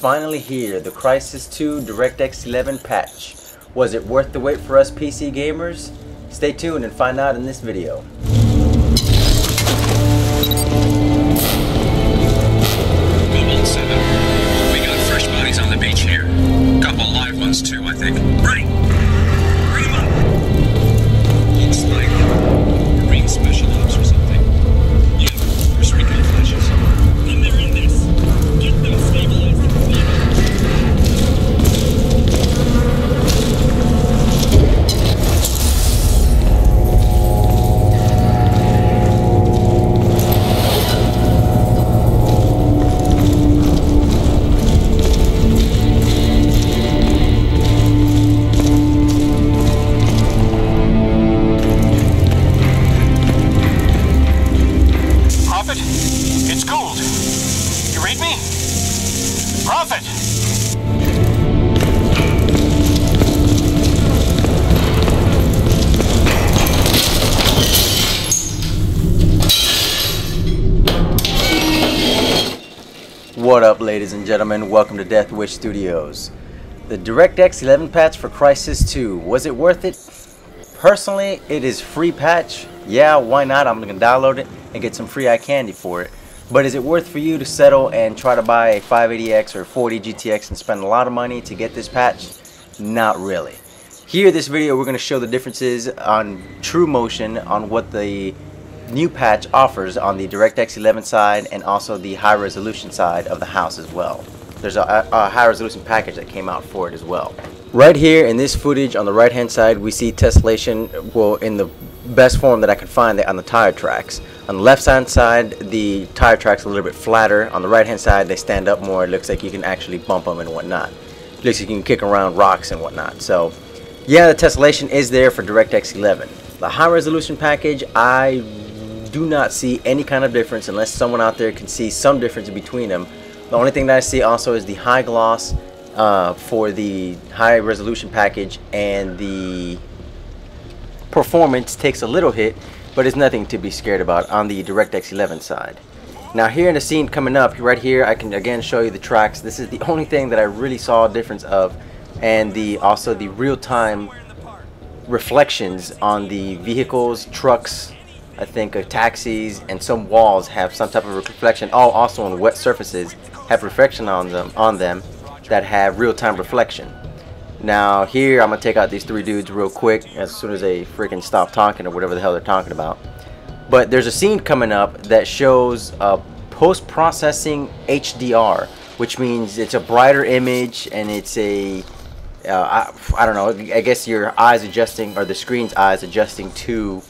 finally here, the Crysis 2 DirectX 11 patch. Was it worth the wait for us PC gamers? Stay tuned and find out in this video. We got fresh bodies on the beach here. Couple live ones too, I think. Right! Bring them up! Looks like Marine Special Ops or something. Yeah, there's recon flashes. And they're in this. Get them stabilized and it's gold. You read me? Prophet! What up, ladies and gentlemen? Welcome to Death Wish Studios. The DirectX 11 patch for Crysis 2. Was it worth it? Personally, it is free patch. Yeah, why not? I'm going to download it and get some free eye candy for it. But is it worth for you to settle and try to buy a 580X or 40 GTX and spend a lot of money to get this patch? Not really. Here in this video we're going to show the differences on true motion on what the new patch offers on the DirectX 11 side and also the high resolution side of the house as well. There's a high resolution package that came out for it as well. Right here in this footage on the right hand side we see tessellation, well, in the best form that I could find on the tire tracks. On the left hand side the tire tracks are a little bit flatter. On the right hand side they stand up more. It looks like you can actually bump them and whatnot. It looks like you can kick around rocks and whatnot. So yeah, the tessellation is there for DirectX 11. The high resolution package, I do not see any kind of difference unless someone out there can see some difference between them. The only thing that I see also is the high gloss for the high resolution package, and the performance takes a little hit, but it's nothing to be scared about on the DirectX 11 side. Now here in the scene coming up, right here I can again show you the tracks. This is the only thing that I really saw a difference of, and also the real-time reflections on the vehicles, trucks, I think taxis, and some walls have some type of reflection. Also on wet surfaces have reflection on them that have real-time reflection. Now here I'm gonna take out these three dudes real quick as soon as they freaking stop talking or whatever the hell they're talking about. But there's a scene coming up that shows post-processing HDR, which means it's a brighter image and it's a I don't know, I guess your eyes adjusting, or the screen's eyes adjusting to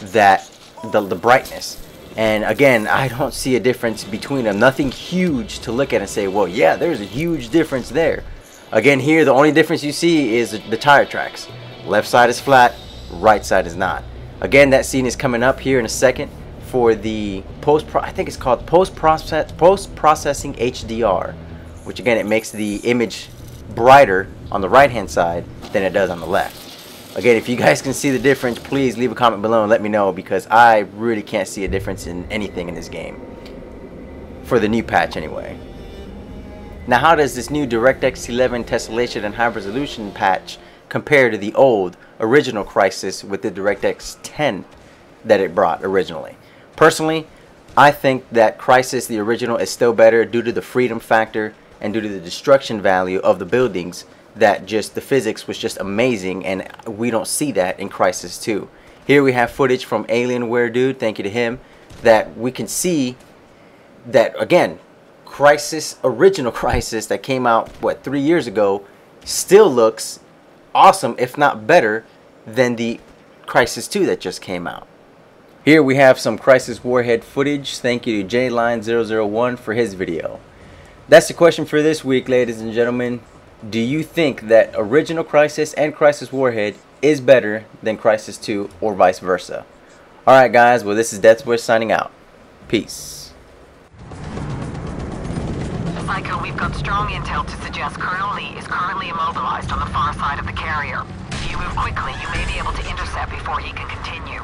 that the brightness. And again, I don't see a difference between them. Nothing huge to look at and say, well, yeah, there's a huge difference there. Again, here the only difference you see is the tire tracks. Left side is flat, right side is not. Again, that scene is coming up here in a second for the I think it's called post-processing HDR, which again, it makes the image brighter on the right hand side than it does on the left. Again, if you guys can see the difference, please leave a comment below and let me know, because I really can't see a difference in anything in this game. For the new patch anyway. Now how does this new DirectX 11 tessellation and high resolution patch compare to the old original Crysis with the DirectX 10 that it brought originally? Personally, I think that Crysis, the original, is still better due to the freedom factor and due to the destruction value of the buildings. That just the physics was just amazing, and we don't see that in Crysis 2. Here we have footage from Alienware dude, thank you to him, that we can see that again, Crysis, original Crysis that came out what, 3 years ago, still looks awesome, if not better than the Crysis 2 that just came out. Here we have some Crysis Warhead footage. Thank you to JLine001 for his video. That's the question for this week, ladies and gentlemen. Do you think that original Crysis and Crysis Warhead is better than Crysis 2, or vice versa? Alright guys, well, this is Death Wish signing out. Peace. Psycho, we've got strong intel to suggest Colonel Lee is currently immobilized on the far side of the carrier. If you move quickly, you may be able to intercept before he can continue.